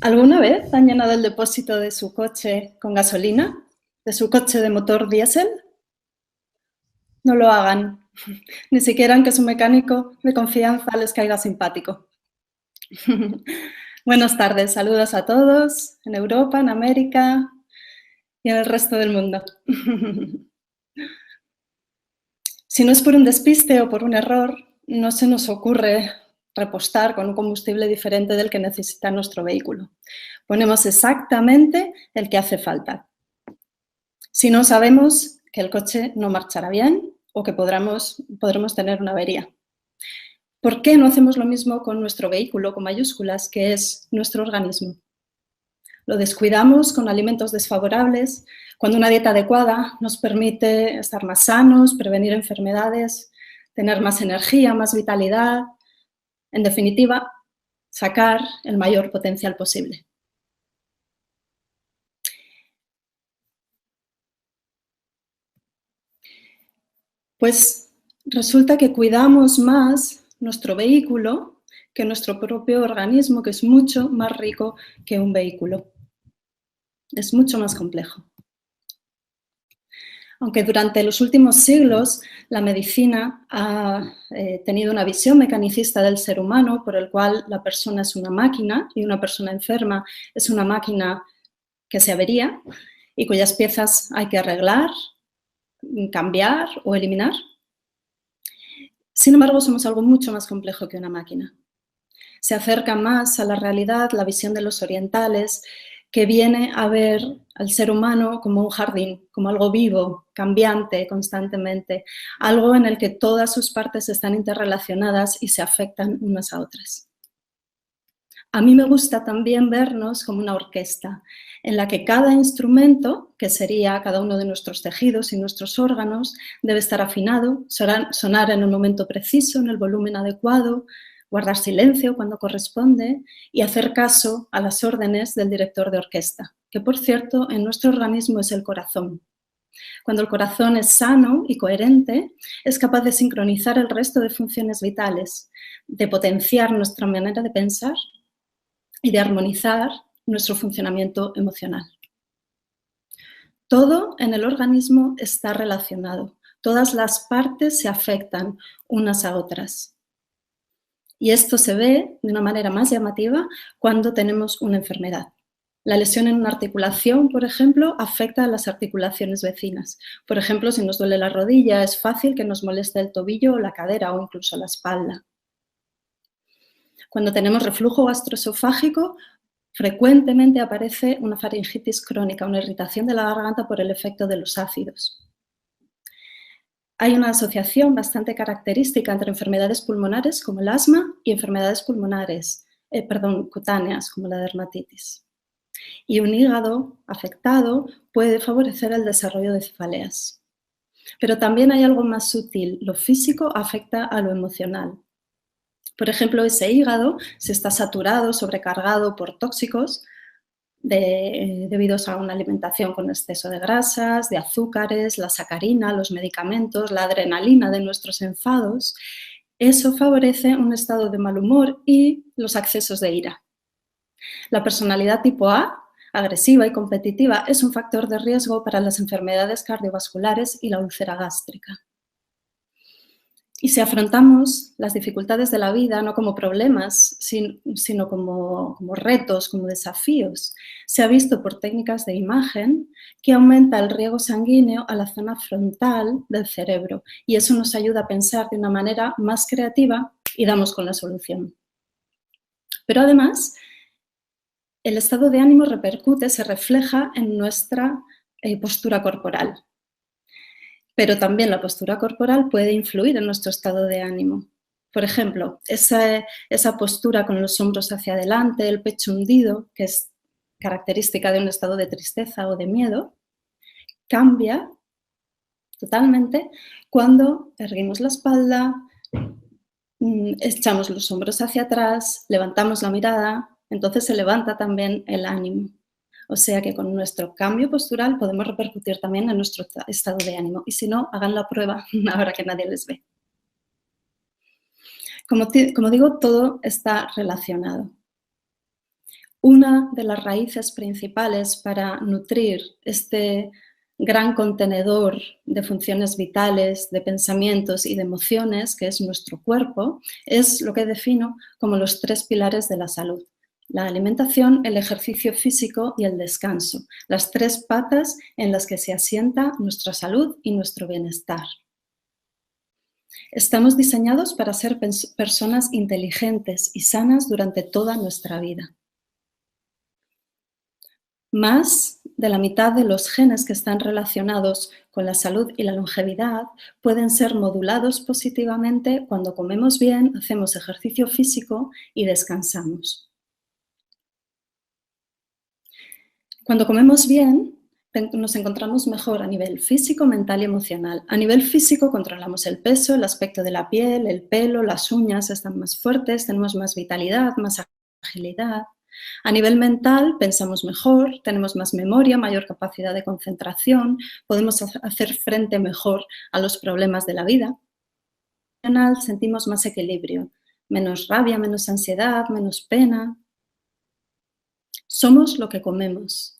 ¿Alguna vez han llenado el depósito de su coche con gasolina? ¿De su coche de motor diésel? No lo hagan, ni siquiera aunque su mecánico de confianza les caiga simpático. Buenas tardes, saludos a todos en Europa, en América y en el resto del mundo. Si no es por un despiste o por un error, no se nos ocurre repostar con un combustible diferente del que necesita nuestro vehículo. Ponemos exactamente el que hace falta. Si no, sabemos que el coche no marchará bien o que podremos tener una avería. ¿Por qué no hacemos lo mismo con nuestro vehículo, con mayúsculas, que es nuestro organismo? Lo descuidamos con alimentos desfavorables, cuando una dieta adecuada nos permite estar más sanos, prevenir enfermedades, tener más energía, más vitalidad, en definitiva, sacar el mayor potencial posible. Pues resulta que cuidamos más nuestro vehículo que nuestro propio organismo, que es mucho más rico que un vehículo. Es mucho más complejo. Aunque durante los últimos siglos la medicina ha tenido una visión mecanicista del ser humano, por el cual la persona es una máquina y una persona enferma es una máquina que se avería y cuyas piezas hay que arreglar, cambiar o eliminar. Sin embargo, somos algo mucho más complejo que una máquina. Se acerca más a la realidad la visión de los orientales, que viene a ver al ser humano como un jardín, como algo vivo, cambiante constantemente, algo en el que todas sus partes están interrelacionadas y se afectan unas a otras. A mí me gusta también vernos como una orquesta, en la que cada instrumento, que sería cada uno de nuestros tejidos y nuestros órganos, debe estar afinado, sonar en un momento preciso, en el volumen adecuado, guardar silencio cuando corresponde y hacer caso a las órdenes del director de orquesta, que por cierto en nuestro organismo es el corazón. Cuando el corazón es sano y coherente, es capaz de sincronizar el resto de funciones vitales, de potenciar nuestra manera de pensar y de armonizar nuestro funcionamiento emocional. Todo en el organismo está relacionado, todas las partes se afectan unas a otras. Y esto se ve de una manera más llamativa cuando tenemos una enfermedad. La lesión en una articulación, por ejemplo, afecta a las articulaciones vecinas. Por ejemplo, si nos duele la rodilla, es fácil que nos moleste el tobillo o la cadera o incluso la espalda. Cuando tenemos reflujo gastroesofágico, frecuentemente aparece una faringitis crónica, una irritación de la garganta por el efecto de los ácidos. Hay una asociación bastante característica entre enfermedades pulmonares como el asma y enfermedades cutáneas como la dermatitis. Y un hígado afectado puede favorecer el desarrollo de cefaleas. Pero también hay algo más sutil. Lo físico afecta a lo emocional. Por ejemplo, ese hígado, si está saturado, sobrecargado por tóxicos, debido a una alimentación con exceso de grasas, de azúcares, la sacarina, los medicamentos, la adrenalina de nuestros enfados, eso favorece un estado de mal humor y los accesos de ira. La personalidad tipo A, agresiva y competitiva, es un factor de riesgo para las enfermedades cardiovasculares y la úlcera gástrica. Y si afrontamos las dificultades de la vida no como problemas, sino como retos, como desafíos, se ha visto por técnicas de imagen que aumenta el riego sanguíneo a la zona frontal del cerebro y eso nos ayuda a pensar de una manera más creativa y damos con la solución. Pero además, el estado de ánimo repercute, se refleja en nuestra postura corporal. Pero también la postura corporal puede influir en nuestro estado de ánimo. Por ejemplo, esa postura con los hombros hacia adelante, el pecho hundido, que es característica de un estado de tristeza o de miedo, cambia totalmente cuando erguimos la espalda, echamos los hombros hacia atrás, levantamos la mirada, entonces se levanta también el ánimo. O sea que con nuestro cambio postural podemos repercutir también en nuestro estado de ánimo. Y si no, hagan la prueba ahora que nadie les ve. Como digo, todo está relacionado. Una de las raíces principales para nutrir este gran contenedor de funciones vitales, de pensamientos y de emociones, que es nuestro cuerpo, es lo que defino como los 3 pilares de la salud: la alimentación, el ejercicio físico y el descanso, las 3 patas en las que se asienta nuestra salud y nuestro bienestar. Estamos diseñados para ser personas inteligentes y sanas durante toda nuestra vida. Más de la mitad de los genes que están relacionados con la salud y la longevidad pueden ser modulados positivamente cuando comemos bien, hacemos ejercicio físico y descansamos. Cuando comemos bien, nos encontramos mejor a nivel físico, mental y emocional. A nivel físico controlamos el peso, el aspecto de la piel, el pelo, las uñas están más fuertes, tenemos más vitalidad, más agilidad. A nivel mental pensamos mejor, tenemos más memoria, mayor capacidad de concentración, podemos hacer frente mejor a los problemas de la vida. Emocional sentimos más equilibrio, menos rabia, menos ansiedad, menos pena. Somos lo que comemos,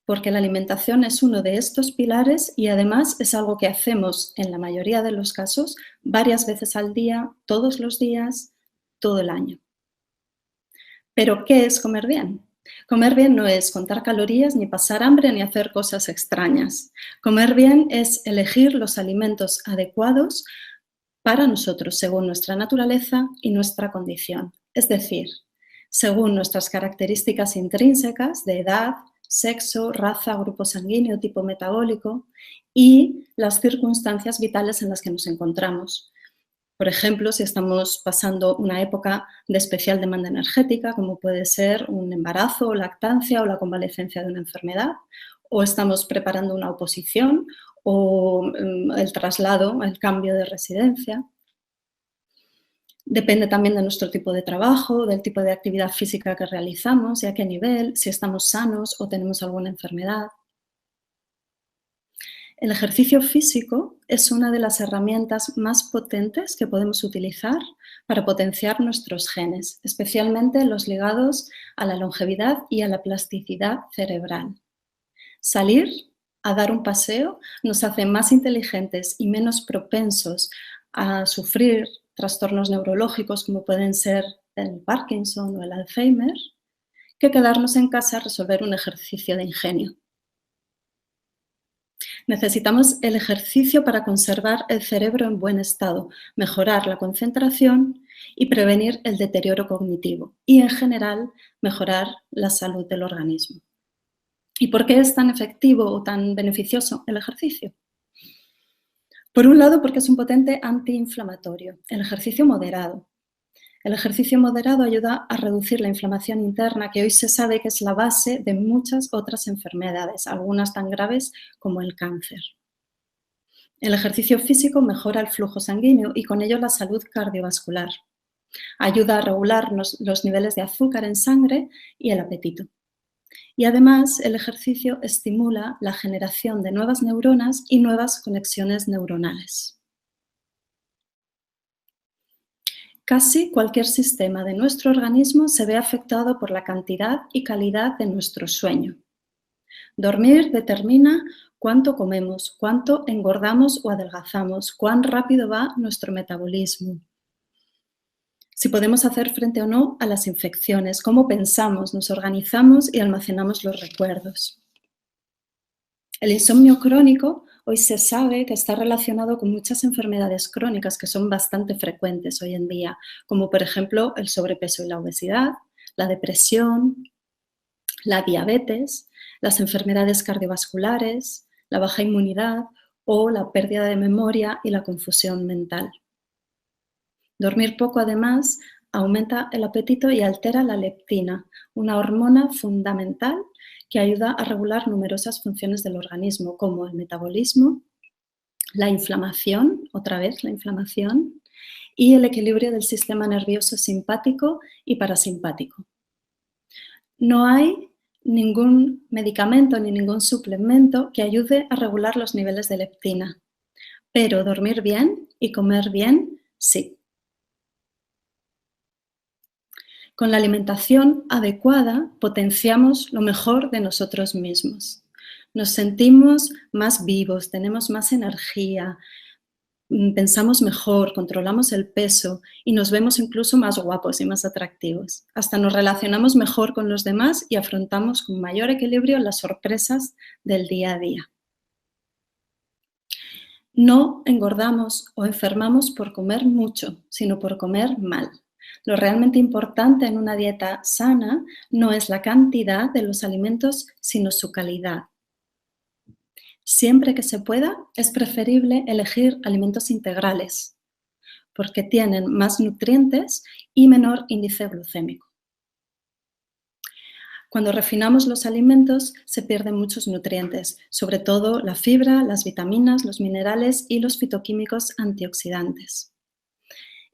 porque la alimentación es uno de estos pilares y además es algo que hacemos en la mayoría de los casos varias veces al día, todos los días, todo el año. Pero, ¿qué es comer bien? Comer bien no es contar calorías, ni pasar hambre, ni hacer cosas extrañas. Comer bien es elegir los alimentos adecuados para nosotros, según nuestra naturaleza y nuestra condición. Es decir, según nuestras características intrínsecas de edad, sexo, raza, grupo sanguíneo, tipo metabólico y las circunstancias vitales en las que nos encontramos. Por ejemplo, si estamos pasando una época de especial demanda energética, como puede ser un embarazo o lactancia o la convalecencia de una enfermedad, o estamos preparando una oposición o el traslado, el cambio de residencia. Depende también de nuestro tipo de trabajo, del tipo de actividad física que realizamos y a qué nivel, si estamos sanos o tenemos alguna enfermedad. El ejercicio físico es una de las herramientas más potentes que podemos utilizar para potenciar nuestros genes, especialmente los ligados a la longevidad y a la plasticidad cerebral. Salir a dar un paseo nos hace más inteligentes y menos propensos a sufrir trastornos neurológicos como pueden ser el Parkinson o el Alzheimer, que quedarnos en casa a resolver un ejercicio de ingenio. Necesitamos el ejercicio para conservar el cerebro en buen estado, mejorar la concentración y prevenir el deterioro cognitivo y, en general, mejorar la salud del organismo. ¿Y por qué es tan efectivo o tan beneficioso el ejercicio? Por un lado, porque es un potente antiinflamatorio, el ejercicio moderado. El ejercicio moderado ayuda a reducir la inflamación interna, que hoy se sabe que es la base de muchas otras enfermedades, algunas tan graves como el cáncer. El ejercicio físico mejora el flujo sanguíneo y con ello la salud cardiovascular. Ayuda a regular los niveles de azúcar en sangre y el apetito. Y además el ejercicio estimula la generación de nuevas neuronas y nuevas conexiones neuronales. Casi cualquier sistema de nuestro organismo se ve afectado por la cantidad y calidad de nuestro sueño. Dormir determina cuánto comemos, cuánto engordamos o adelgazamos, cuán rápido va nuestro metabolismo, si podemos hacer frente o no a las infecciones, cómo pensamos, nos organizamos y almacenamos los recuerdos. El insomnio crónico hoy se sabe que está relacionado con muchas enfermedades crónicas que son bastante frecuentes hoy en día, como por ejemplo el sobrepeso y la obesidad, la depresión, la diabetes, las enfermedades cardiovasculares, la baja inmunidad o la pérdida de memoria y la confusión mental. Dormir poco, además, aumenta el apetito y altera la leptina, una hormona fundamental que ayuda a regular numerosas funciones del organismo, como el metabolismo, la inflamación, otra vez la inflamación, y el equilibrio del sistema nervioso simpático y parasimpático. No hay ningún medicamento ni ningún suplemento que ayude a regular los niveles de leptina, pero dormir bien y comer bien, sí. Con la alimentación adecuada potenciamos lo mejor de nosotros mismos. Nos sentimos más vivos, tenemos más energía, pensamos mejor, controlamos el peso y nos vemos incluso más guapos y más atractivos. Hasta nos relacionamos mejor con los demás y afrontamos con mayor equilibrio las sorpresas del día a día. No engordamos o enfermamos por comer mucho, sino por comer mal. Lo realmente importante en una dieta sana no es la cantidad de los alimentos, sino su calidad. Siempre que se pueda, es preferible elegir alimentos integrales, porque tienen más nutrientes y menor índice glucémico. Cuando refinamos los alimentos se pierden muchos nutrientes, sobre todo la fibra, las vitaminas, los minerales y los fitoquímicos antioxidantes.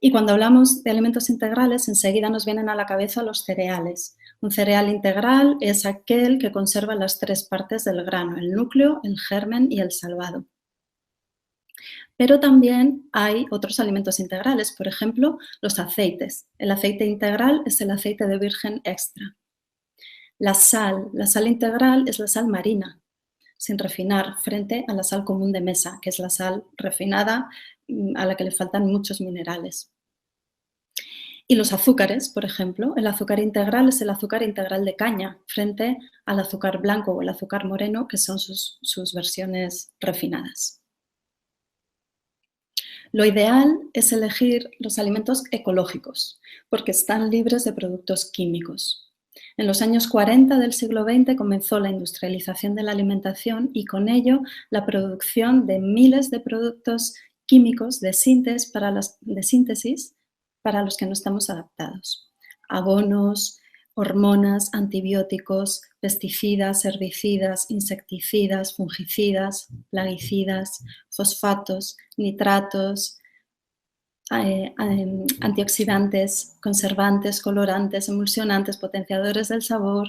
Y cuando hablamos de alimentos integrales, enseguida nos vienen a la cabeza los cereales. Un cereal integral es aquel que conserva las tres partes del grano, el núcleo, el germen y el salvado. Pero también hay otros alimentos integrales, por ejemplo, los aceites. El aceite integral es el aceite de virgen extra. La sal integral es la sal marina, sin refinar, frente a la sal común de mesa, que es la sal refinada a la que le faltan muchos minerales. Y los azúcares, por ejemplo, el azúcar integral es el azúcar integral de caña, frente al azúcar blanco o el azúcar moreno, que son sus versiones refinadas. Lo ideal es elegir los alimentos ecológicos, porque están libres de productos químicos. En los años 40 del siglo XX comenzó la industrialización de la alimentación y con ello la producción de miles de productos químicos de síntesis para los que no estamos adaptados. Abonos, hormonas, antibióticos, pesticidas, herbicidas, insecticidas, fungicidas, plaguicidas, fosfatos, nitratos, antioxidantes, conservantes, colorantes, emulsionantes, potenciadores del sabor.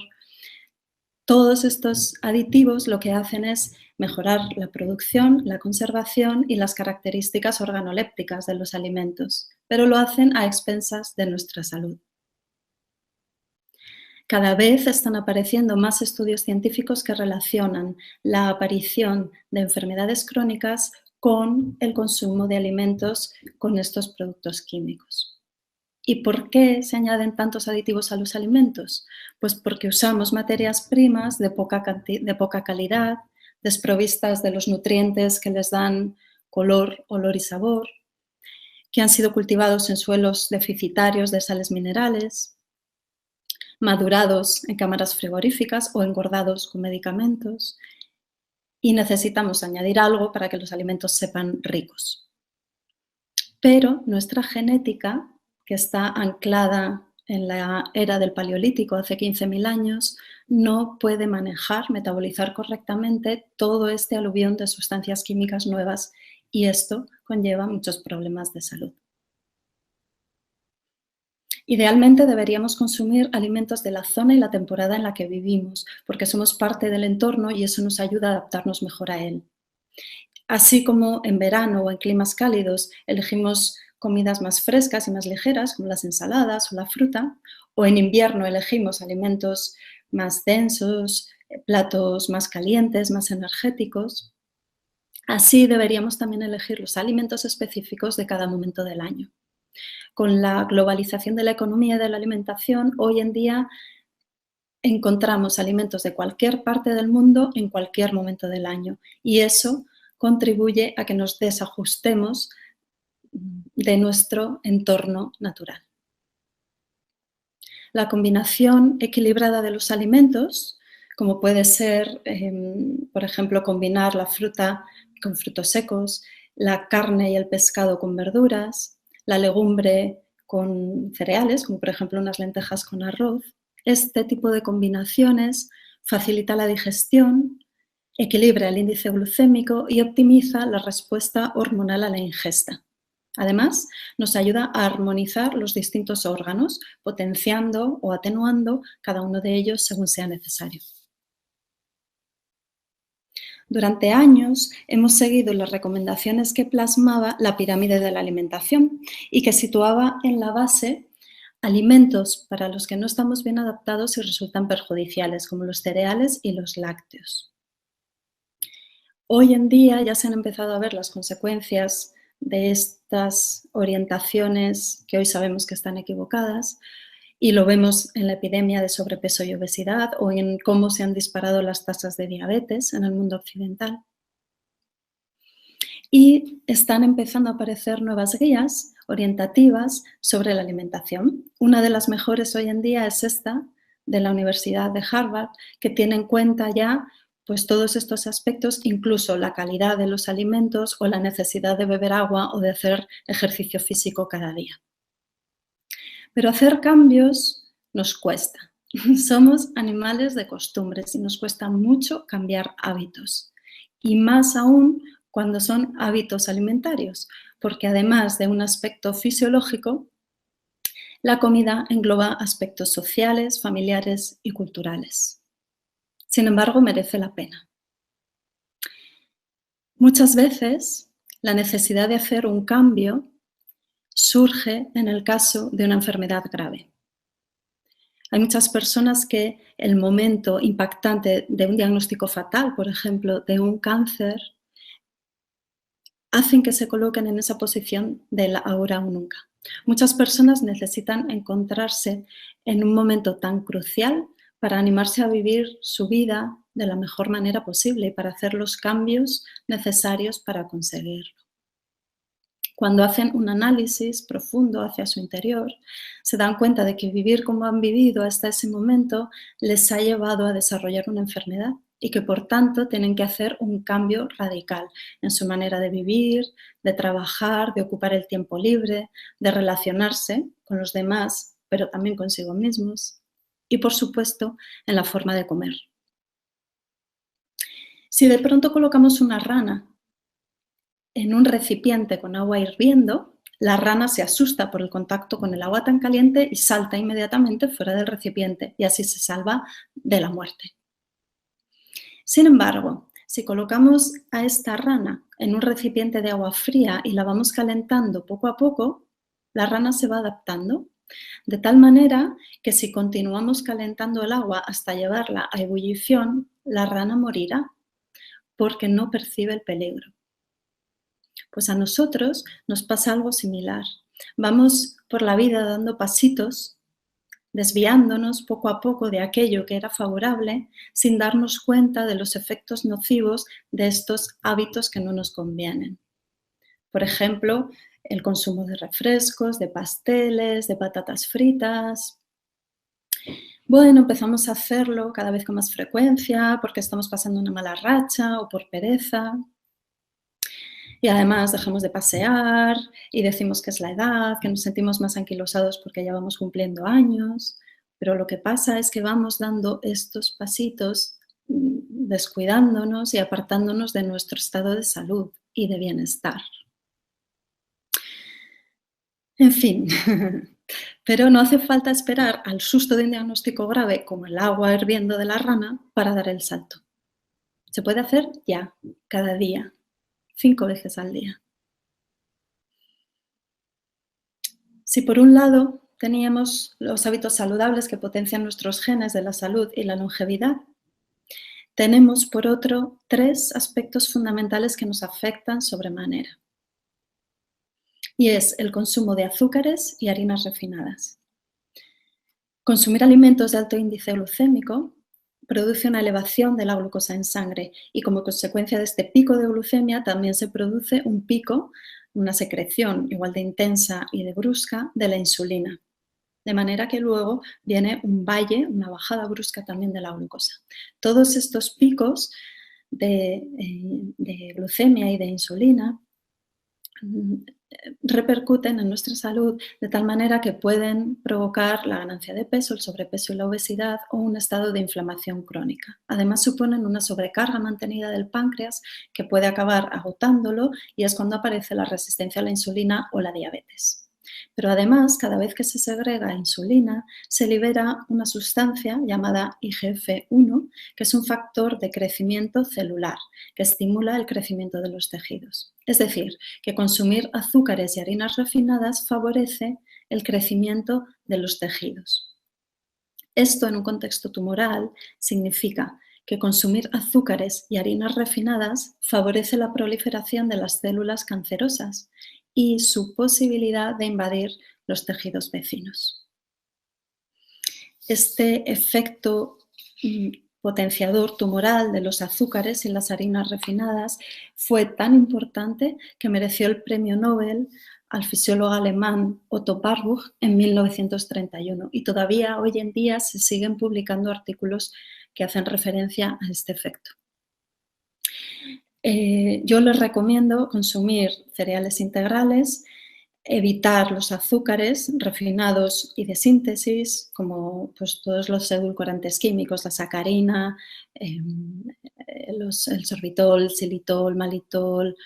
Todos estos aditivos lo que hacen es mejorar la producción, la conservación y las características organolépticas de los alimentos, pero lo hacen a expensas de nuestra salud. Cada vez están apareciendo más estudios científicos que relacionan la aparición de enfermedades crónicas con el consumo de alimentos con estos productos químicos. ¿Y por qué se añaden tantos aditivos a los alimentos? Pues porque usamos materias primas de poca calidad, desprovistas de los nutrientes que les dan color, olor y sabor, que han sido cultivados en suelos deficitarios de sales minerales, madurados en cámaras frigoríficas o engordados con medicamentos, y necesitamos añadir algo para que los alimentos sepan ricos. Pero nuestra genética, que está anclada en la era del Paleolítico, hace 15.000 años, no puede manejar, metabolizar correctamente todo este aluvión de sustancias químicas nuevas y esto conlleva muchos problemas de salud. Idealmente deberíamos consumir alimentos de la zona y la temporada en la que vivimos, porque somos parte del entorno y eso nos ayuda a adaptarnos mejor a él. Así como en verano o en climas cálidos elegimos comidas más frescas y más ligeras, como las ensaladas o la fruta, o en invierno elegimos alimentos más densos, platos más calientes, más energéticos. Así deberíamos también elegir los alimentos específicos de cada momento del año. Con la globalización de la economía y de la alimentación, hoy en día encontramos alimentos de cualquier parte del mundo en cualquier momento del año y eso contribuye a que nos desajustemos de nuestro entorno natural. La combinación equilibrada de los alimentos, como puede ser, por ejemplo, combinar la fruta con frutos secos, la carne y el pescado con verduras, la legumbre con cereales, como por ejemplo unas lentejas con arroz. Este tipo de combinaciones facilita la digestión, equilibra el índice glucémico y optimiza la respuesta hormonal a la ingesta. Además, nos ayuda a armonizar los distintos órganos, potenciando o atenuando cada uno de ellos según sea necesario. Durante años hemos seguido las recomendaciones que plasmaba la pirámide de la alimentación y que situaba en la base alimentos para los que no estamos bien adaptados y resultan perjudiciales, como los cereales y los lácteos. Hoy en día ya se han empezado a ver las consecuencias de estas orientaciones que hoy sabemos que están equivocadas y lo vemos en la epidemia de sobrepeso y obesidad o en cómo se han disparado las tasas de diabetes en el mundo occidental. Y están empezando a aparecer nuevas guías orientativas sobre la alimentación. Una de las mejores hoy en día es esta, de la Universidad de Harvard, que tiene en cuenta ya pues, todos estos aspectos, incluso la calidad de los alimentos o la necesidad de beber agua o de hacer ejercicio físico cada día. Pero hacer cambios nos cuesta. Somos animales de costumbres y nos cuesta mucho cambiar hábitos. Y más aún cuando son hábitos alimentarios, porque además de un aspecto fisiológico, la comida engloba aspectos sociales, familiares y culturales. Sin embargo, merece la pena. Muchas veces la necesidad de hacer un cambio surge en el caso de una enfermedad grave. Hay muchas personas que el momento impactante de un diagnóstico fatal, por ejemplo, de un cáncer, hacen que se coloquen en esa posición del ahora o nunca. Muchas personas necesitan encontrarse en un momento tan crucial para animarse a vivir su vida de la mejor manera posible y para hacer los cambios necesarios para conseguirlo. Cuando hacen un análisis profundo hacia su interior, se dan cuenta de que vivir como han vivido hasta ese momento les ha llevado a desarrollar una enfermedad y que por tanto tienen que hacer un cambio radical en su manera de vivir, de trabajar, de ocupar el tiempo libre, de relacionarse con los demás, pero también consigo mismos y, por supuesto, en la forma de comer. Si de pronto colocamos una rana en un recipiente con agua hirviendo, la rana se asusta por el contacto con el agua tan caliente y salta inmediatamente fuera del recipiente y así se salva de la muerte. Sin embargo, si colocamos a esta rana en un recipiente de agua fría y la vamos calentando poco a poco, la rana se va adaptando, de tal manera que si continuamos calentando el agua hasta llevarla a ebullición, la rana morirá porque no percibe el peligro. Pues a nosotros nos pasa algo similar. Vamos por la vida dando pasitos, desviándonos poco a poco de aquello que era favorable, sin darnos cuenta de los efectos nocivos de estos hábitos que no nos convienen. Por ejemplo, el consumo de refrescos, de pasteles, de patatas fritas. Bueno, empezamos a hacerlo cada vez con más frecuencia porque estamos pasando una mala racha o por pereza. Y además dejamos de pasear y decimos que es la edad, que nos sentimos más anquilosados porque ya vamos cumpliendo años, pero lo que pasa es que vamos dando estos pasitos descuidándonos y apartándonos de nuestro estado de salud y de bienestar. En fin, pero no hace falta esperar al susto de un diagnóstico grave como el agua hirviendo de la rana para dar el salto. Se puede hacer ya, cada día, 5 veces al día. Si por un lado teníamos los hábitos saludables que potencian nuestros genes de la salud y la longevidad, tenemos por otro 3 aspectos fundamentales que nos afectan sobremanera. Y es el consumo de azúcares y harinas refinadas. Consumir alimentos de alto índice glucémico produce una elevación de la glucosa en sangre y como consecuencia de este pico de glucemia también se produce un pico, una secreción igual de intensa y de brusca de la insulina. De manera que luego viene un valle, una bajada brusca también de la glucosa. Todos estos picos de glucemia y de insulina repercuten en nuestra salud de tal manera que pueden provocar la ganancia de peso, el sobrepeso y la obesidad o un estado de inflamación crónica. Además suponen una sobrecarga mantenida del páncreas que puede acabar agotándolo y es cuando aparece la resistencia a la insulina o la diabetes. Pero además, cada vez que se segrega insulina, se libera una sustancia llamada IGF-1, que es un factor de crecimiento celular, que estimula el crecimiento de los tejidos. Es decir, que consumir azúcares y harinas refinadas favorece el crecimiento de los tejidos. Esto en un contexto tumoral significa que consumir azúcares y harinas refinadas favorece la proliferación de las células cancerosas y su posibilidad de invadir los tejidos vecinos. Este efecto potenciador tumoral de los azúcares y las harinas refinadas fue tan importante que mereció el premio Nobel al fisiólogo alemán Otto Warburg en 1931 y todavía hoy en día se siguen publicando artículos que hacen referencia a este efecto. Yo les recomiendo consumir cereales integrales, evitar los azúcares refinados y de síntesis, como pues, todos los edulcorantes químicos, la sacarina, el sorbitol, xilitol, malitol,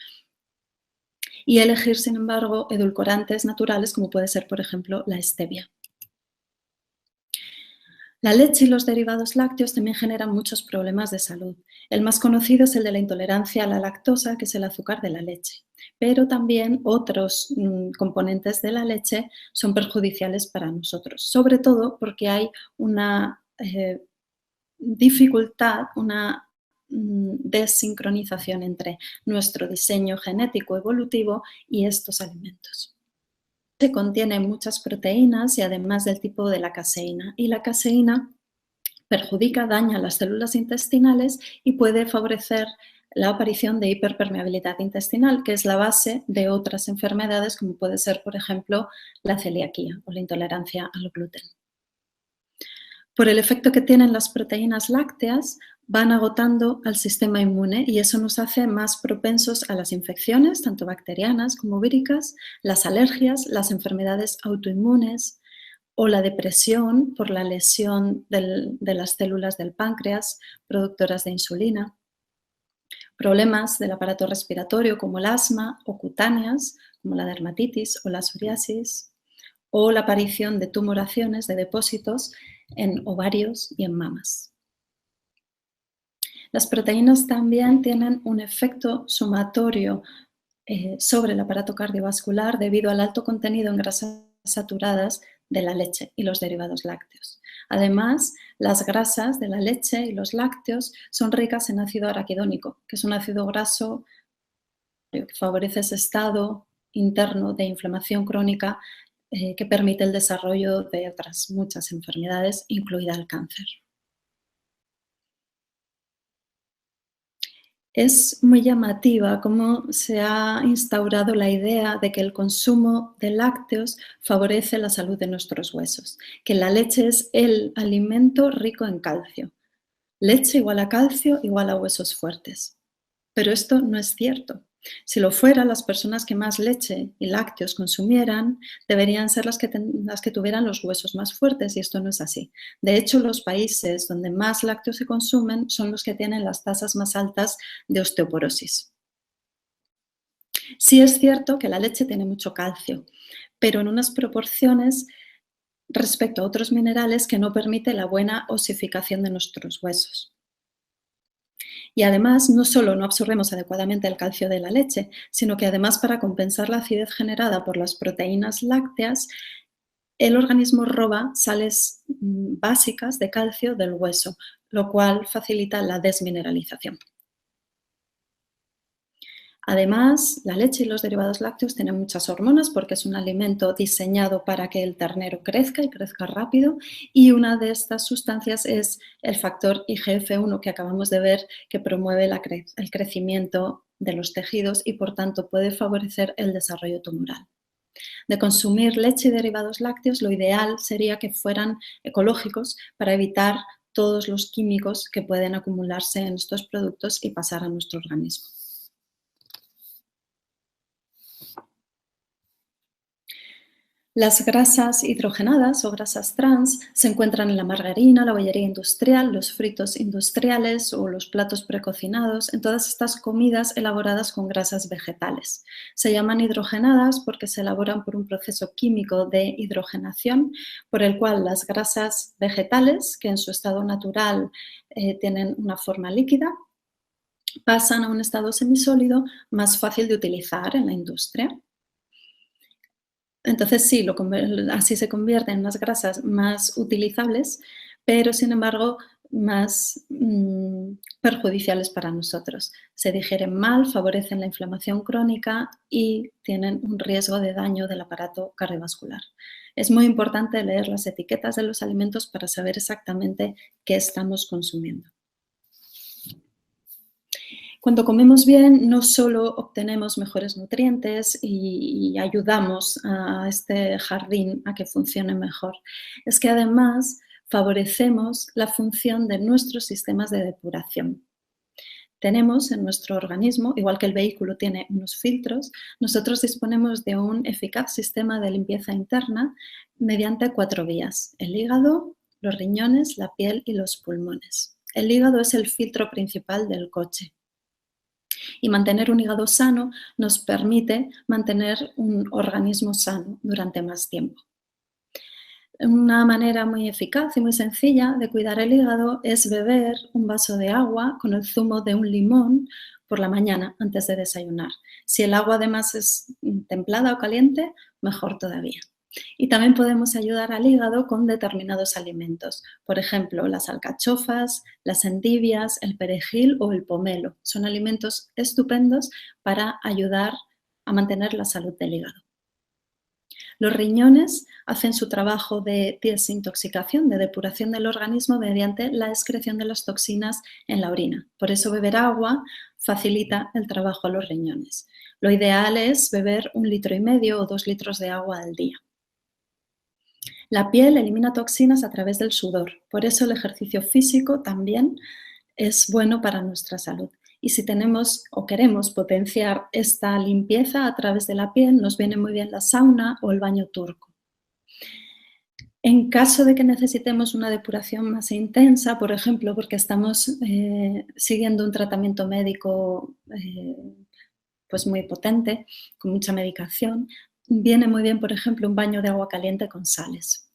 y elegir, sin embargo, edulcorantes naturales, como puede ser, por ejemplo, la stevia. La leche y los derivados lácteos también generan muchos problemas de salud. El más conocido es el de la intolerancia a la lactosa, que es el azúcar de la leche. Pero también otros componentes de la leche son perjudiciales para nosotros, sobre todo porque hay una dificultad, una desincronización entre nuestro diseño genético evolutivo y estos alimentos. Contiene muchas proteínas y además del tipo de la caseína. Y la caseína perjudica, daña las células intestinales y puede favorecer la aparición de hiperpermeabilidad intestinal, que es la base de otras enfermedades como puede ser, por ejemplo, la celiaquía o la intolerancia al gluten. Por el efecto que tienen las proteínas lácteas, van agotando al sistema inmune y eso nos hace más propensos a las infecciones, tanto bacterianas como víricas, las alergias, las enfermedades autoinmunes o la depresión por la lesión de las células del páncreas productoras de insulina, problemas del aparato respiratorio como el asma o cutáneas como la dermatitis o la psoriasis, o la aparición de tumoraciones de depósitos en ovarios y en mamas. Las proteínas también tienen un efecto sumatorio sobre el aparato cardiovascular debido al alto contenido en grasas saturadas de la leche y los derivados lácteos. Además, las grasas de la leche y los lácteos son ricas en ácido araquidónico, que es un ácido graso que favorece ese estado interno de inflamación crónica que permite el desarrollo de otras muchas enfermedades, incluida el cáncer. Es muy llamativa cómo se ha instaurado la idea de que el consumo de lácteos favorece la salud de nuestros huesos, que la leche es el alimento rico en calcio. Leche igual a calcio igual a huesos fuertes. Pero esto no es cierto. Si lo fuera, las personas que más leche y lácteos consumieran deberían ser las que tuvieran los huesos más fuertes y esto no es así. De hecho, los países donde más lácteos se consumen son los que tienen las tasas más altas de osteoporosis. Sí es cierto que la leche tiene mucho calcio, pero en unas proporciones respecto a otros minerales que no permite la buena osificación de nuestros huesos. Y además, no solo no absorbemos adecuadamente el calcio de la leche, sino que además para compensar la acidez generada por las proteínas lácteas, el organismo roba sales básicas de calcio del hueso, lo cual facilita la desmineralización. Además, la leche y los derivados lácteos tienen muchas hormonas porque es un alimento diseñado para que el ternero crezca y crezca rápido y una de estas sustancias es el factor IGF-1 que acabamos de ver que promueve el crecimiento de los tejidos y por tanto puede favorecer el desarrollo tumoral. De consumir leche y derivados lácteos, lo ideal sería que fueran ecológicos para evitar todos los químicos que pueden acumularse en estos productos y pasar a nuestro organismo. Las grasas hidrogenadas o grasas trans se encuentran en la margarina, la bollería industrial, los fritos industriales o los platos precocinados, en todas estas comidas elaboradas con grasas vegetales. Se llaman hidrogenadas porque se elaboran por un proceso químico de hidrogenación por el cual las grasas vegetales, que en su estado natural tienen una forma líquida, pasan a un estado semisólido más fácil de utilizar en la industria. Entonces sí, así se convierten en unas grasas más utilizables, pero sin embargo más perjudiciales para nosotros. Se digieren mal, favorecen la inflamación crónica y tienen un riesgo de daño del aparato cardiovascular. Es muy importante leer las etiquetas de los alimentos para saber exactamente qué estamos consumiendo. Cuando comemos bien, no solo obtenemos mejores nutrientes y ayudamos a este jardín a que funcione mejor, es que además favorecemos la función de nuestros sistemas de depuración. Tenemos en nuestro organismo, igual que el vehículo tiene unos filtros, nosotros disponemos de un eficaz sistema de limpieza interna mediante 4 vías: el hígado, los riñones, la piel y los pulmones. El hígado es el filtro principal del coche. Y mantener un hígado sano nos permite mantener un organismo sano durante más tiempo. Una manera muy eficaz y muy sencilla de cuidar el hígado es beber un vaso de agua con el zumo de un limón por la mañana antes de desayunar. Si el agua además es templada o caliente, mejor todavía. Y también podemos ayudar al hígado con determinados alimentos. Por ejemplo, las alcachofas, las endivias, el perejil o el pomelo. Son alimentos estupendos para ayudar a mantener la salud del hígado. Los riñones hacen su trabajo de desintoxicación, de depuración del organismo mediante la excreción de las toxinas en la orina. Por eso beber agua facilita el trabajo a los riñones. Lo ideal es beber 1,5 litros o 2 litros de agua al día. La piel elimina toxinas a través del sudor, por eso el ejercicio físico también es bueno para nuestra salud. Y si tenemos o queremos potenciar esta limpieza a través de la piel, nos viene muy bien la sauna o el baño turco. En caso de que necesitemos una depuración más intensa, por ejemplo, porque estamos siguiendo un tratamiento médico pues muy potente, con mucha medicación, viene muy bien, por ejemplo, un baño de agua caliente con sales.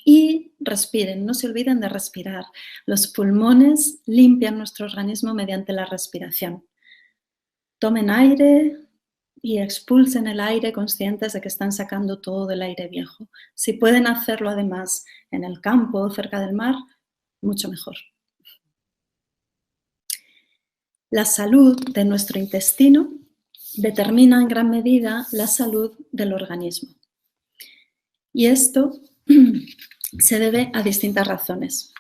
Y respiren, no se olviden de respirar. Los pulmones limpian nuestro organismo mediante la respiración. Tomen aire y expulsen el aire conscientes de que están sacando todo el aire viejo. Si pueden hacerlo además en el campo o cerca del mar, mucho mejor. La salud de nuestro intestino determina en gran medida la salud del organismo. Y esto se debe a distintas razones.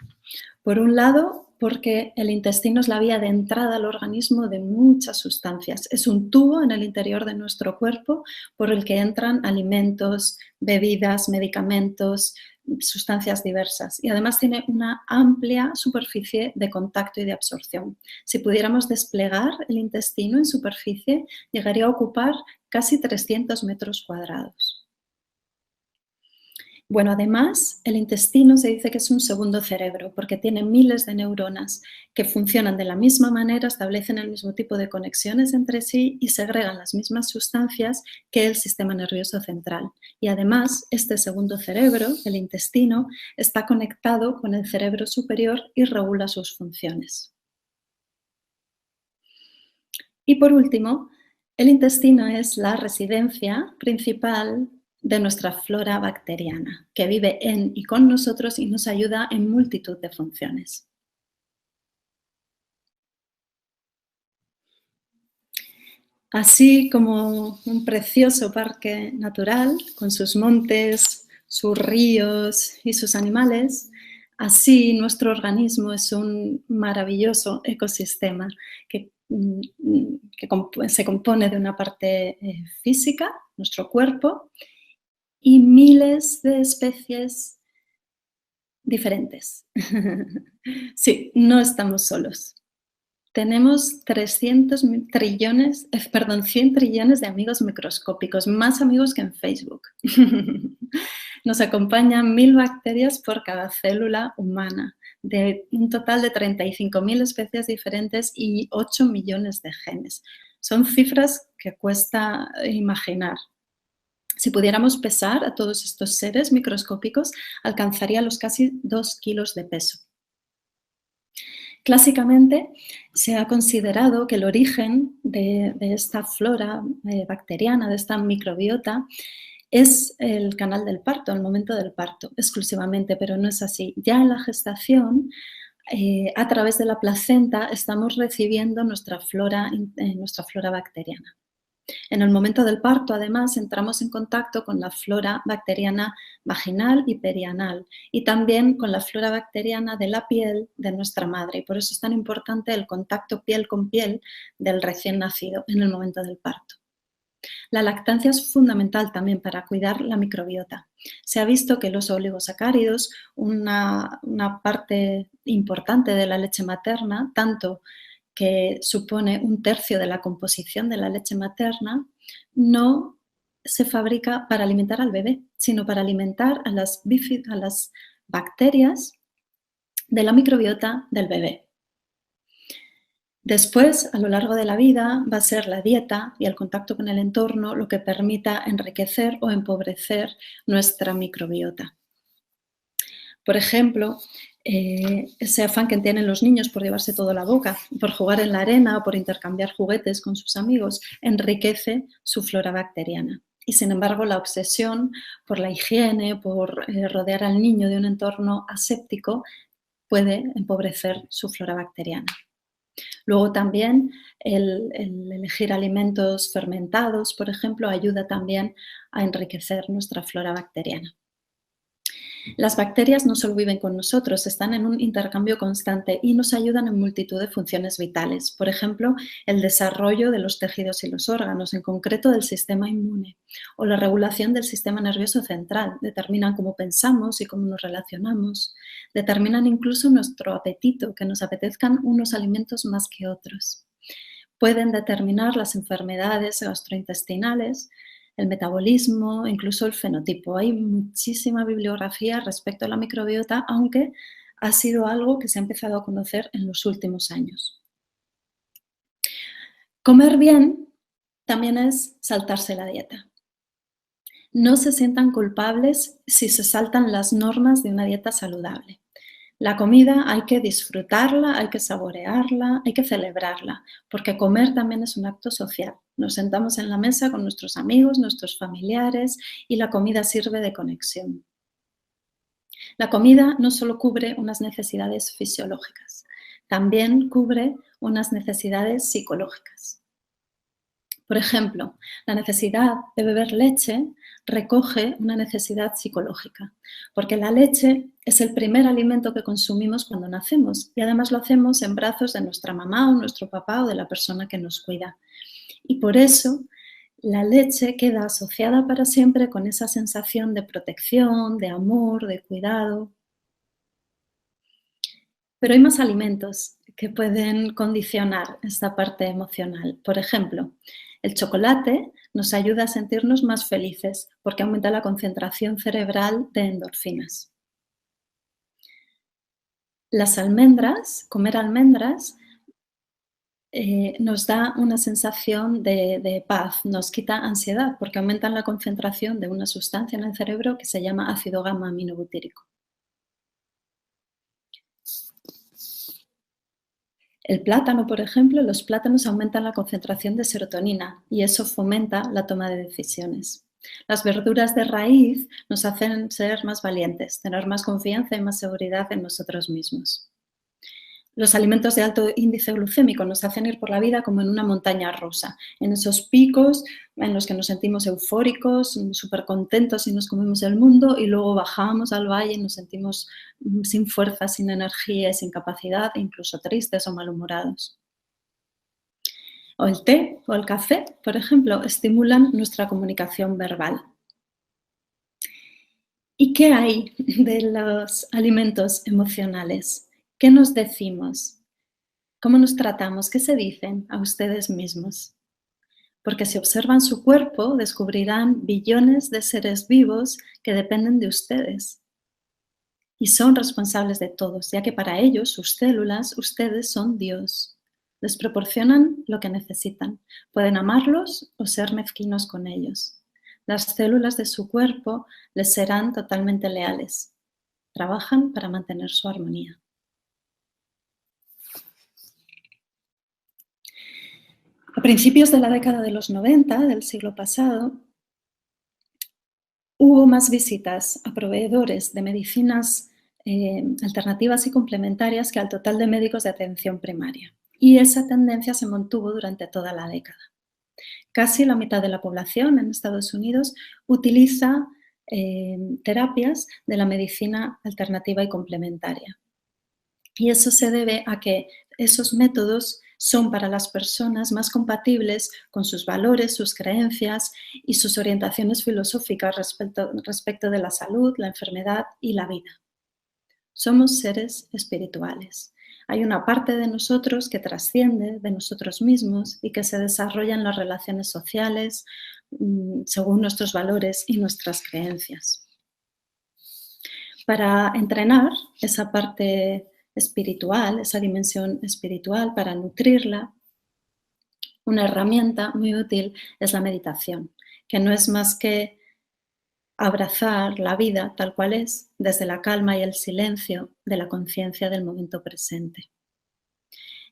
Por un lado, porque el intestino es la vía de entrada al organismo de muchas sustancias. Es un tubo en el interior de nuestro cuerpo por el que entran alimentos, bebidas, medicamentos, sustancias diversas. Y además tiene una amplia superficie de contacto y de absorción. Si pudiéramos desplegar el intestino en superficie, llegaría a ocupar casi 300 metros cuadrados. Bueno, además, el intestino se dice que es un segundo cerebro porque tiene miles de neuronas que funcionan de la misma manera, establecen el mismo tipo de conexiones entre sí y segregan las mismas sustancias que el sistema nervioso central. Y además, este segundo cerebro, el intestino, está conectado con el cerebro superior y regula sus funciones. Y por último, el intestino es la residencia principal de nuestra flora bacteriana, que vive en y con nosotros y nos ayuda en multitud de funciones. Así como un precioso parque natural, con sus montes, sus ríos y sus animales, así nuestro organismo es un maravilloso ecosistema que se compone de una parte física, nuestro cuerpo, y miles de especies diferentes. Sí, no estamos solos. Tenemos 100 trillones de amigos microscópicos, más amigos que en Facebook. Nos acompañan 1.000 bacterias por cada célula humana, de un total de 35.000 especies diferentes y 8 millones de genes. Son cifras que cuesta imaginar. Si pudiéramos pesar a todos estos seres microscópicos, alcanzaría los casi 2 kilos de peso. Clásicamente se ha considerado que el origen de esta flora bacteriana, de esta microbiota, es el canal del parto, el momento del parto, exclusivamente, pero no es así. Ya en la gestación, a través de la placenta, estamos recibiendo nuestra flora bacteriana. En el momento del parto, además, entramos en contacto con la flora bacteriana vaginal y perianal y también con la flora bacteriana de la piel de nuestra madre. Y por eso es tan importante el contacto piel con piel del recién nacido en el momento del parto. La lactancia es fundamental también para cuidar la microbiota. Se ha visto que los oligosacáridos, una parte importante de la leche materna, tanto que supone 1/3 de la composición de la leche materna, no se fabrica para alimentar al bebé, sino para alimentar a las bacterias de la microbiota del bebé. Después, a lo largo de la vida, va a ser la dieta y el contacto con el entorno lo que permita enriquecer o empobrecer nuestra microbiota. Por ejemplo, ese afán que tienen los niños por llevarse todo a la boca, por jugar en la arena o por intercambiar juguetes con sus amigos, enriquece su flora bacteriana. Y sin embargo, la obsesión por la higiene, por rodear al niño de un entorno aséptico, puede empobrecer su flora bacteriana. Luego también el elegir alimentos fermentados, por ejemplo, ayuda también a enriquecer nuestra flora bacteriana. Las bacterias no solo viven con nosotros, están en un intercambio constante y nos ayudan en multitud de funciones vitales. Por ejemplo, el desarrollo de los tejidos y los órganos, en concreto del sistema inmune, o la regulación del sistema nervioso central. Determinan cómo pensamos y cómo nos relacionamos. Determinan incluso nuestro apetito, que nos apetezcan unos alimentos más que otros. Pueden determinar las enfermedades gastrointestinales, el metabolismo, incluso el fenotipo. Hay muchísima bibliografía respecto a la microbiota, aunque ha sido algo que se ha empezado a conocer en los últimos años. Comer bien también es saltarse la dieta. No se sientan culpables si se saltan las normas de una dieta saludable. La comida hay que disfrutarla, hay que saborearla, hay que celebrarla, porque comer también es un acto social. Nos sentamos en la mesa con nuestros amigos, nuestros familiares y la comida sirve de conexión. La comida no solo cubre unas necesidades fisiológicas, también cubre unas necesidades psicológicas. Por ejemplo, la necesidad de beber leche recoge una necesidad psicológica, porque la leche es el primer alimento que consumimos cuando nacemos y además lo hacemos en brazos de nuestra mamá o nuestro papá o de la persona que nos cuida. Y por eso la leche queda asociada para siempre con esa sensación de protección, de amor, de cuidado. Pero hay más alimentos que pueden condicionar esta parte emocional. Por ejemplo, el chocolate nos ayuda a sentirnos más felices porque aumenta la concentración cerebral de endorfinas. Las almendras, comer almendras, nos da una sensación de paz, nos quita ansiedad porque aumentan la concentración de una sustancia en el cerebro que se llama ácido gamma aminobutírico. El plátano, por ejemplo, los plátanos aumentan la concentración de serotonina y eso fomenta la toma de decisiones. Las verduras de raíz nos hacen ser más valientes, tener más confianza y más seguridad en nosotros mismos. Los alimentos de alto índice glucémico nos hacen ir por la vida como en una montaña rusa, en esos picos en los que nos sentimos eufóricos, súper contentos y nos comemos el mundo y luego bajamos al valle y nos sentimos sin fuerza, sin energía y sin capacidad, incluso tristes o malhumorados. O el té o el café, por ejemplo, estimulan nuestra comunicación verbal. ¿Y qué hay de los alimentos emocionales? ¿Qué nos decimos? ¿Cómo nos tratamos? ¿Qué se dicen a ustedes mismos? Porque si observan su cuerpo, descubrirán billones de seres vivos que dependen de ustedes y son responsables de todos, ya que para ellos, sus células, ustedes son Dios. Les proporcionan lo que necesitan. Pueden amarlos o ser mezquinos con ellos. Las células de su cuerpo les serán totalmente leales. Trabajan para mantener su armonía. A principios de la década de los 90 del siglo pasado, hubo más visitas a proveedores de medicinas alternativas y complementarias que al total de médicos de atención primaria. Y esa tendencia se mantuvo durante toda la década. Casi la mitad de la población en Estados Unidos utiliza terapias de la medicina alternativa y complementaria. Y eso se debe a que esos métodos son para las personas más compatibles con sus valores, sus creencias y sus orientaciones filosóficas respecto de la salud, la enfermedad y la vida. Somos seres espirituales. Hay una parte de nosotros que trasciende de nosotros mismos y que se desarrolla en las relaciones sociales según nuestros valores y nuestras creencias. Para entrenar esa parte espiritual, esa dimensión espiritual, para nutrirla, una herramienta muy útil es la meditación, que no es más que abrazar la vida tal cual es, desde la calma y el silencio de la conciencia del momento presente.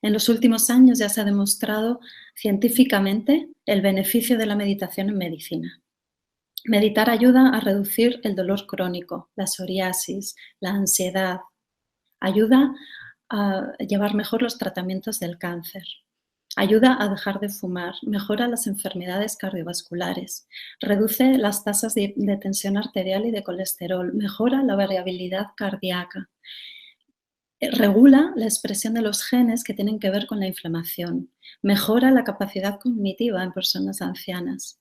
En los últimos años ya se ha demostrado científicamente el beneficio de la meditación en medicina. Meditar ayuda a reducir el dolor crónico, la psoriasis, la ansiedad. Ayuda a llevar mejor los tratamientos del cáncer. Ayuda a dejar de fumar, mejora las enfermedades cardiovasculares, reduce las tasas de tensión arterial y de colesterol, mejora la variabilidad cardíaca, regula la expresión de los genes que tienen que ver con la inflamación, mejora la capacidad cognitiva en personas ancianas,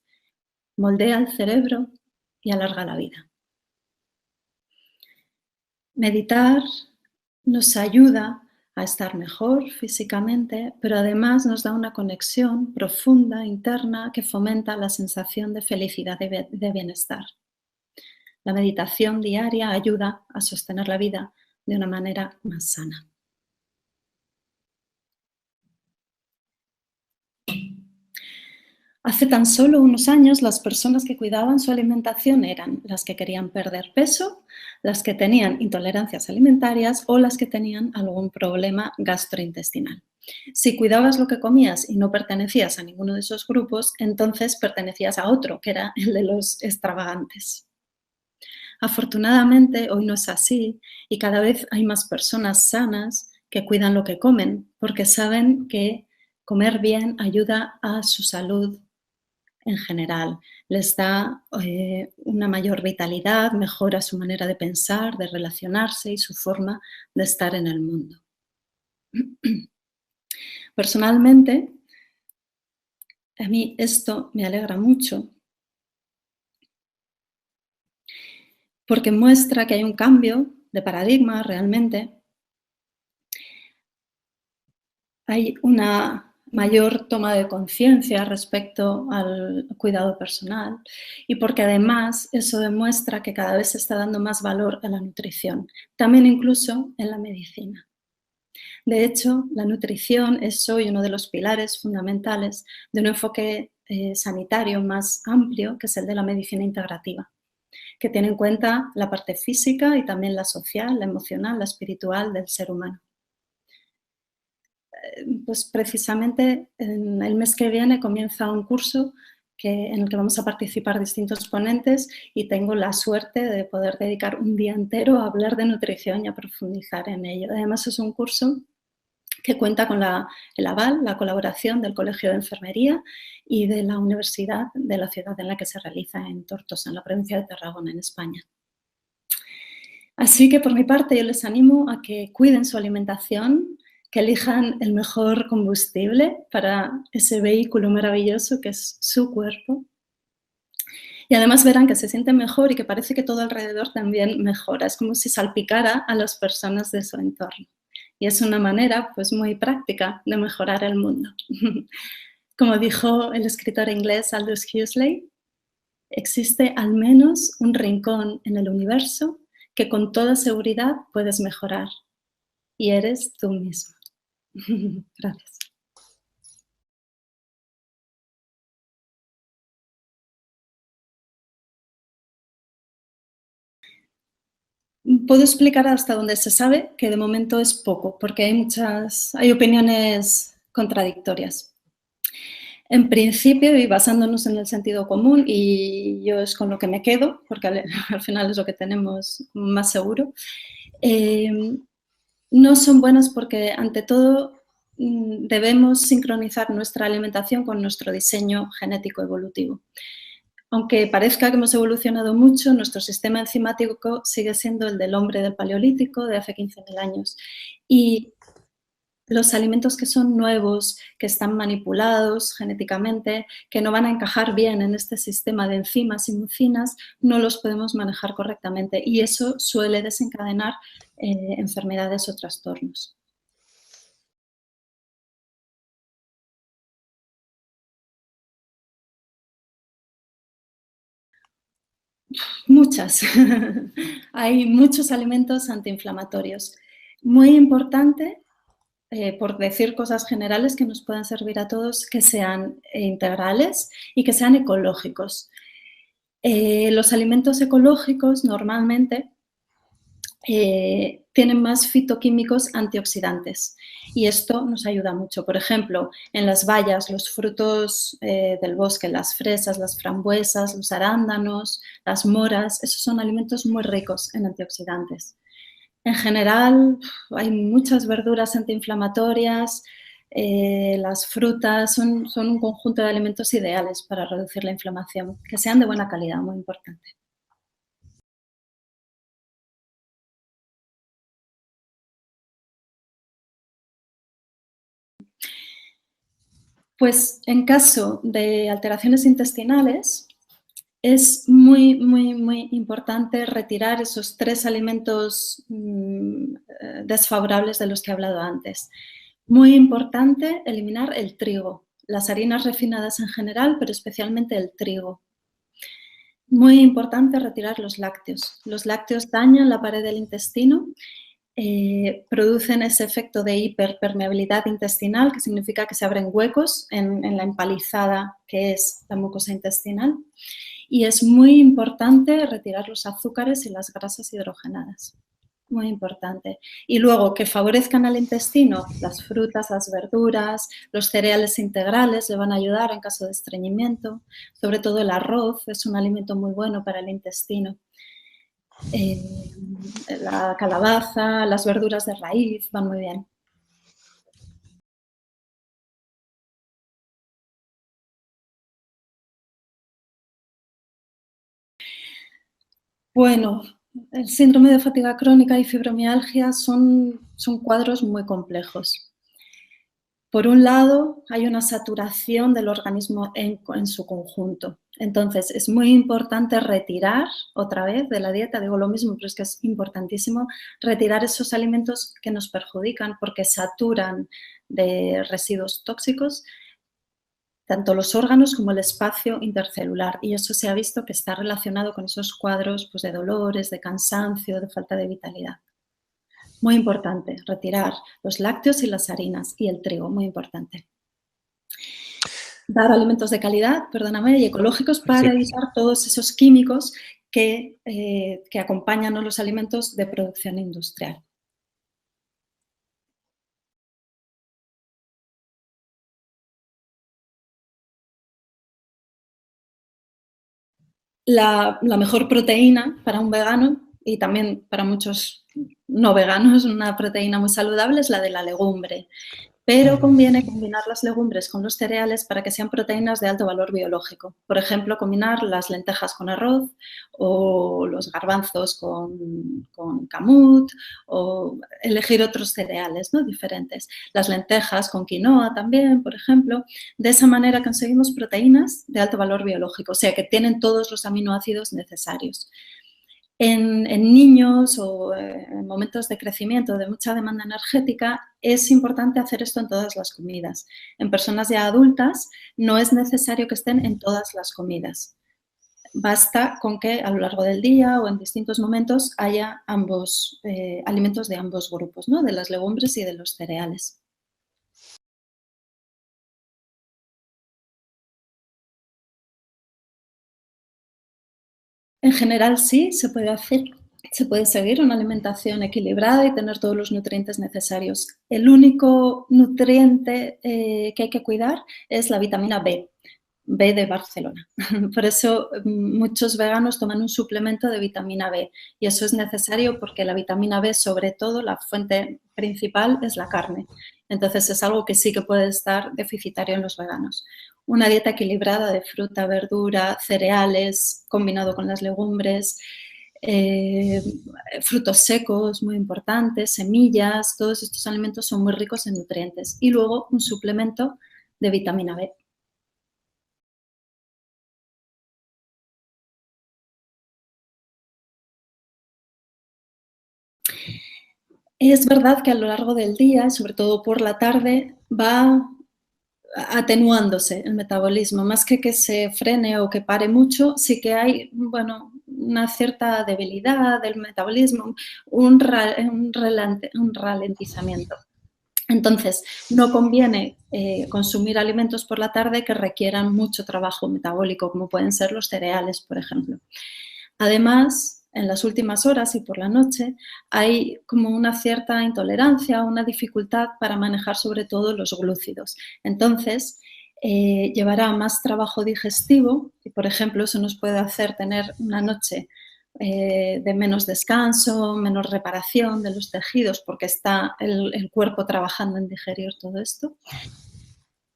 moldea el cerebro y alarga la vida. Meditar nos ayuda a estar mejor físicamente, pero además nos da una conexión profunda, interna, que fomenta la sensación de felicidad y de bienestar. La meditación diaria ayuda a sostener la vida de una manera más sana. Hace tan solo unos años, las personas que cuidaban su alimentación eran las que querían perder peso, las que tenían intolerancias alimentarias o las que tenían algún problema gastrointestinal. Si cuidabas lo que comías y no pertenecías a ninguno de esos grupos, entonces pertenecías a otro, que era el de los extravagantes. Afortunadamente, hoy no es así y cada vez hay más personas sanas que cuidan lo que comen, porque saben que comer bien ayuda a su salud en general, les da una mayor vitalidad, mejora su manera de pensar, de relacionarse y su forma de estar en el mundo. Personalmente, a mí esto me alegra mucho porque muestra que hay un cambio de paradigma realmente. Hay una mayor toma de conciencia respecto al cuidado personal y porque además eso demuestra que cada vez se está dando más valor a la nutrición, también incluso en la medicina. De hecho, la nutrición es hoy uno de los pilares fundamentales de un enfoque sanitario más amplio, que es el de la medicina integrativa, que tiene en cuenta la parte física y también la social, la emocional, la espiritual del ser humano. Pues precisamente en el mes que viene comienza un curso en el que vamos a participar distintos ponentes y tengo la suerte de poder dedicar un día entero a hablar de nutrición y a profundizar en ello. Además es un curso que cuenta con el aval, la colaboración del Colegio de Enfermería y de la Universidad de la ciudad en la que se realiza, en Tortosa, en la provincia de Tarragona, en España. Así que por mi parte yo les animo a que cuiden su alimentación, que elijan el mejor combustible para ese vehículo maravilloso que es su cuerpo. Y además verán que se sienten mejor y que parece que todo alrededor también mejora. Es como si salpicara a las personas de su entorno. Y es una manera pues muy práctica de mejorar el mundo. Como dijo el escritor inglés Aldous Huxley, existe al menos un rincón en el universo que con toda seguridad puedes mejorar. Y eres tú mismo. Gracias. Puedo explicar hasta donde se sabe, que de momento es poco, porque hay opiniones contradictorias. En principio, y basándonos en el sentido común, y yo es con lo que me quedo, porque al final es lo que tenemos más seguro, no son buenas porque, ante todo, debemos sincronizar nuestra alimentación con nuestro diseño genético evolutivo. Aunque parezca que hemos evolucionado mucho, nuestro sistema enzimático sigue siendo el del hombre del Paleolítico de hace 15.000 años. Y los alimentos que son nuevos, que están manipulados genéticamente, que no van a encajar bien en este sistema de enzimas y mucinas, no los podemos manejar correctamente, y eso suele desencadenar enfermedades o trastornos. Muchas. Hay muchos alimentos antiinflamatorios. Muy importante, por decir cosas generales que nos puedan servir a todos, que sean integrales y que sean ecológicos. Los alimentos ecológicos normalmente tienen más fitoquímicos antioxidantes, y esto nos ayuda mucho. Por ejemplo, en las bayas, los frutos del bosque, las fresas, las frambuesas, los arándanos, las moras, esos son alimentos muy ricos en antioxidantes. En general, hay muchas verduras antiinflamatorias, las frutas son un conjunto de alimentos ideales para reducir la inflamación, que sean de buena calidad, muy importante. Pues en caso de alteraciones intestinales, es muy, muy, muy importante retirar esos 3 alimentos desfavorables de los que he hablado antes. Muy importante eliminar el trigo, las harinas refinadas en general, pero especialmente el trigo. Muy importante retirar los lácteos. Los lácteos dañan la pared del intestino, producen ese efecto de hiperpermeabilidad intestinal, que significa que se abren huecos en la empalizada que es la mucosa intestinal. Y es muy importante retirar los azúcares y las grasas hidrogenadas. Muy importante. Y luego, que favorezcan al intestino, las frutas, las verduras, los cereales integrales le van a ayudar en caso de estreñimiento. Sobre todo el arroz es un alimento muy bueno para el intestino. La calabaza, las verduras de raíz van muy bien. Bueno, el síndrome de fatiga crónica y fibromialgia son cuadros muy complejos. Por un lado, hay una saturación del organismo en su conjunto. Entonces, es muy importante retirar, otra vez, de la dieta, digo lo mismo, pero es que es importantísimo, retirar esos alimentos que nos perjudican porque saturan de residuos tóxicos tanto los órganos como el espacio intercelular, y eso se ha visto que está relacionado con esos cuadros, pues, de dolores, de cansancio, de falta de vitalidad. Muy importante, retirar los lácteos y las harinas y el trigo, muy importante. Dar alimentos de calidad, perdóname, y ecológicos para Sí. evitar todos esos químicos que acompañan a los alimentos de producción industrial. La mejor proteína para un vegano, y también para muchos no veganos, una proteína muy saludable, es la de la legumbre. Pero conviene combinar las legumbres con los cereales para que sean proteínas de alto valor biológico. Por ejemplo, combinar las lentejas con arroz, o los garbanzos con camut, o elegir otros cereales, ¿no?, diferentes. Las lentejas con quinoa también, por ejemplo. De esa manera conseguimos proteínas de alto valor biológico, o sea, que tienen todos los aminoácidos necesarios. En niños o en momentos de crecimiento de mucha demanda energética, es importante hacer esto en todas las comidas. En personas ya adultas no es necesario que estén en todas las comidas. Basta con que a lo largo del día o en distintos momentos haya ambos alimentos de ambos grupos, ¿no?, de las legumbres y de los cereales. En general sí, se puede hacer Se puede seguir una alimentación equilibrada y tener todos los nutrientes necesarios. El único nutriente que hay que cuidar es la vitamina B, B de Barcelona. Por eso muchos veganos toman un suplemento de vitamina B y eso es necesario porque la vitamina B, sobre todo, la fuente principal es la carne. Entonces es algo que sí que puede estar deficitario en los veganos. Una dieta equilibrada de fruta, verdura, cereales, combinado con las legumbres, eh, frutos secos, muy importantes, semillas, todos estos alimentos son muy ricos en nutrientes. Y luego un suplemento de vitamina B. Es verdad que a lo largo del día, sobre todo por la tarde, va atenuándose el metabolismo, más que se frene o que pare mucho, sí que hay, bueno, una cierta debilidad del metabolismo, un ralentizamiento. Entonces, no conviene consumir alimentos por la tarde que requieran mucho trabajo metabólico, como pueden ser los cereales, por ejemplo. Además, en las últimas horas y por la noche hay como una cierta intolerancia, una dificultad para manejar sobre todo los glúcidos. Entonces, llevará más trabajo digestivo y, por ejemplo, eso nos puede hacer tener una noche de menos descanso, menos reparación de los tejidos porque está el cuerpo trabajando en digerir todo esto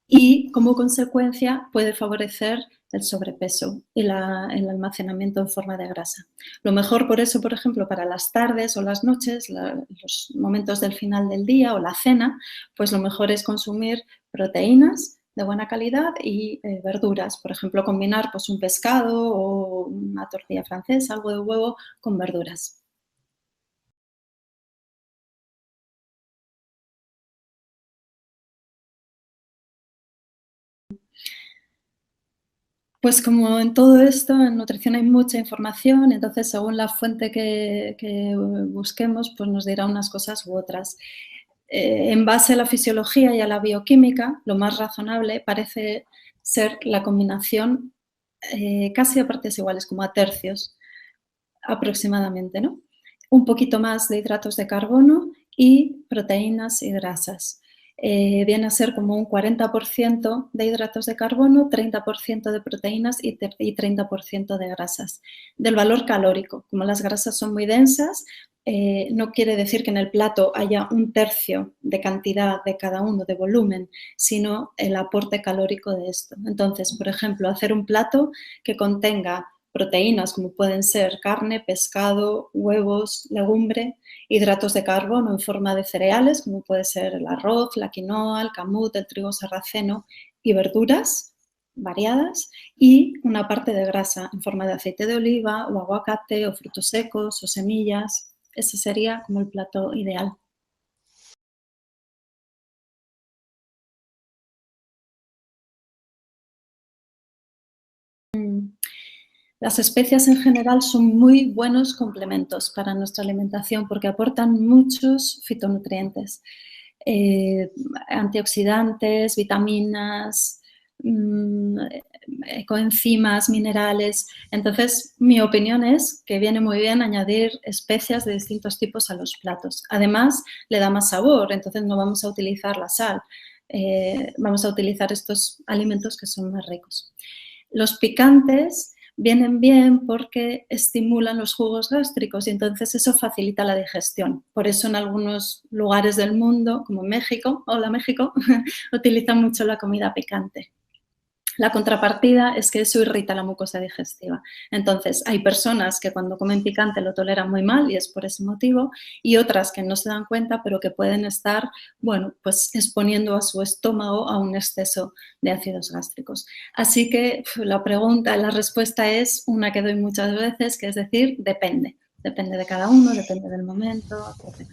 y como consecuencia puede favorecer el sobrepeso y el almacenamiento en forma de grasa. Lo mejor por eso, por ejemplo, para las tardes o las noches, los momentos del final del día o la cena, pues lo mejor es consumir proteínas de buena calidad y verduras. Por ejemplo, combinar pues, un pescado o una tortilla francesa, algo de huevo con verduras. Pues como en todo esto, en nutrición hay mucha información, entonces según la fuente que busquemos, pues nos dirá unas cosas u otras. En base a la fisiología y a la bioquímica, lo más razonable parece ser la combinación casi a partes iguales, como a tercios aproximadamente, ¿no? Un poquito más de hidratos de carbono y proteínas y grasas. Viene a ser como un 40% de hidratos de carbono, 30% de proteínas y 30% de grasas. Del valor calórico, como las grasas son muy densas, no quiere decir que en el plato haya un tercio de cantidad de cada uno, de volumen, sino el aporte calórico de esto. Entonces, por ejemplo, hacer un plato que contenga proteínas como pueden ser carne, pescado, huevos, legumbre, hidratos de carbono en forma de cereales como puede ser el arroz, la quinoa, el camut, el trigo sarraceno y verduras variadas y una parte de grasa en forma de aceite de oliva o aguacate o frutos secos o semillas. Ese sería como el plato ideal. Las especias en general son muy buenos complementos para nuestra alimentación porque aportan muchos fitonutrientes, antioxidantes, vitaminas, coenzimas, minerales. Entonces, mi opinión es que viene muy bien añadir especias de distintos tipos a los platos. Además, le da más sabor, entonces no vamos a utilizar la sal, vamos a utilizar estos alimentos que son más ricos. Los picantes vienen bien porque estimulan los jugos gástricos y entonces eso facilita la digestión. Por eso en algunos lugares del mundo, como México, hola México, utilizan mucho la comida picante. La contrapartida es que eso irrita la mucosa digestiva. Entonces, hay personas que cuando comen picante lo toleran muy mal y es por ese motivo, y otras que no se dan cuenta, pero que pueden estar, bueno, pues exponiendo a su estómago a un exceso de ácidos gástricos. Así que la respuesta es una que doy muchas veces, que es decir, depende. Depende de cada uno, depende del momento, etc.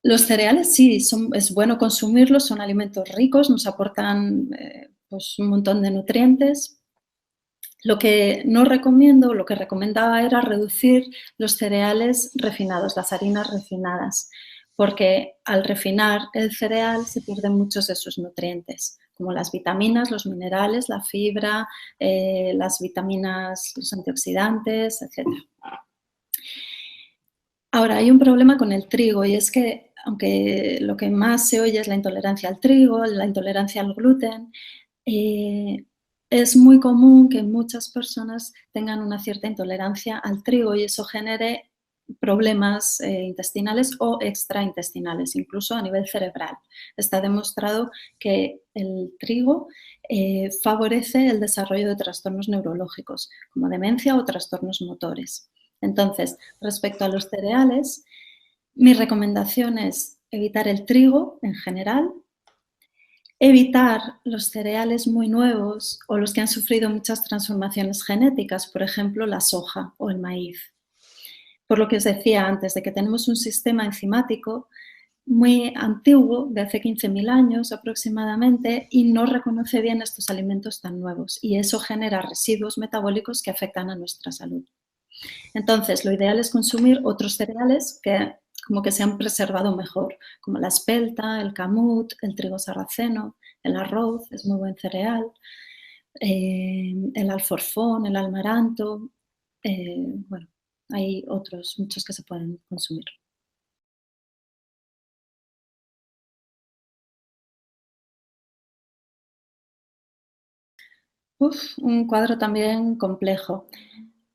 Los cereales sí, es bueno consumirlos, son alimentos ricos, nos aportan pues un montón de nutrientes. Lo que no recomiendo, lo que recomendaba era reducir los cereales refinados, las harinas refinadas, porque al refinar el cereal se pierden muchos de sus nutrientes. como las vitaminas, los minerales, la fibra, las vitaminas, los antioxidantes, etc. Ahora, hay un problema con el trigo y es que, aunque lo que más se oye es la intolerancia al trigo, la intolerancia al gluten, eh, es muy común que muchas personas tengan una cierta intolerancia al trigo y eso genere problemas intestinales o extraintestinales, incluso a nivel cerebral. Está demostrado que el trigo favorece el desarrollo de trastornos neurológicos, como demencia o trastornos motores. Entonces, respecto a los cereales, mi recomendación es evitar el trigo en general, evitar los cereales muy nuevos o los que han sufrido muchas transformaciones genéticas, por ejemplo, la soja o el maíz. Por lo que os decía antes, de que tenemos un sistema enzimático muy antiguo, de hace 15.000 años aproximadamente, y no reconoce bien estos alimentos tan nuevos. Y eso genera residuos metabólicos que afectan a nuestra salud. Entonces, lo ideal es consumir otros cereales que como que se han preservado mejor, como la espelta, el camut, el trigo sarraceno, el arroz, es muy buen cereal, el alforfón, el amaranto, bueno, hay otros muchos que se pueden consumir. Un cuadro también complejo.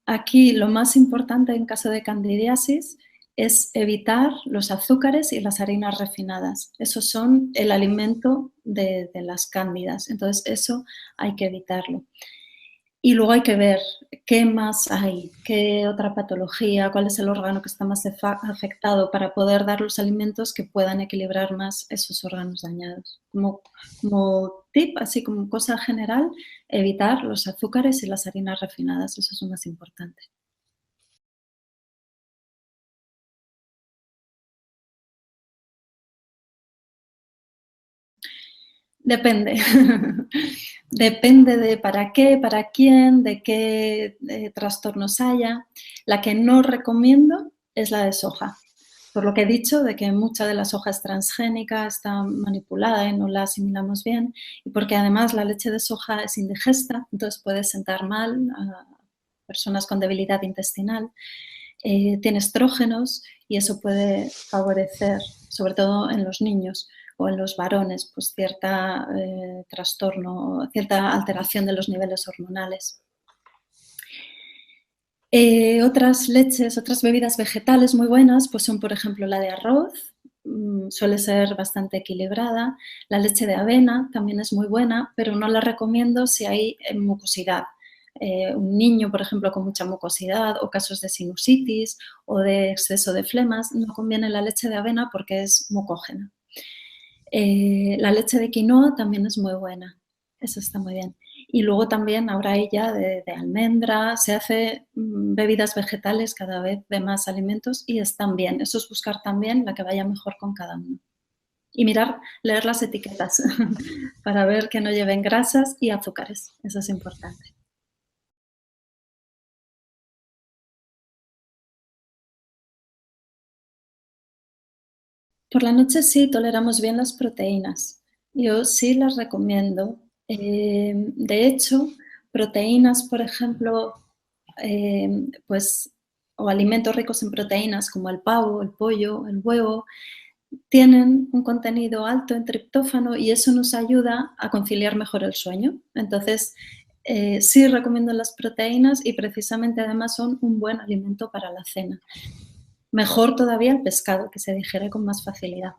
Aquí lo más importante en caso de candidiasis es evitar los azúcares y las harinas refinadas. Esos son el alimento de las cándidas, entonces eso hay que evitarlo. Y luego hay que ver qué más hay, qué otra patología, cuál es el órgano que está más afectado para poder dar los alimentos que puedan equilibrar más esos órganos dañados. Como tip, así como cosa general, evitar los azúcares y las harinas refinadas, eso es lo más importante. Depende. Depende de para qué, para quién, de qué, trastornos haya. La que no recomiendo es la de soja, por lo que he dicho de que mucha de la soja es transgénica, está manipulada y no la asimilamos bien, y porque además la leche de soja es indigesta, entonces puede sentar mal a personas con debilidad intestinal. Tiene estrógenos y eso puede favorecer, sobre todo en los niños o en los varones, pues cierta trastorno, cierta alteración de los niveles hormonales. Otras leches, otras bebidas vegetales muy buenas, pues son, por ejemplo, la de arroz, suele ser bastante equilibrada. La leche de avena también es muy buena, pero no la recomiendo si hay mucosidad. Un niño, por ejemplo, con mucha mucosidad o casos de sinusitis o de exceso de flemas, no conviene la leche de avena porque es mucógena. La leche de quinoa también es muy buena, eso está muy bien. Y luego también ahora hay ya de almendra, se hace bebidas vegetales cada vez de más alimentos y están bien. Eso es buscar también la que vaya mejor con cada uno. Y mirar, leer las etiquetas para ver que no lleven grasas y azúcares, eso es importante. Por la noche sí toleramos bien las proteínas. Yo sí las recomiendo. De hecho, proteínas, por ejemplo, pues, o alimentos ricos en proteínas como el pavo, el pollo, el huevo, tienen un contenido alto en triptófano y eso nos ayuda a conciliar mejor el sueño. Entonces, sí recomiendo las proteínas y precisamente además son un buen alimento para la cena. Mejor todavía el pescado, que se digiere con más facilidad.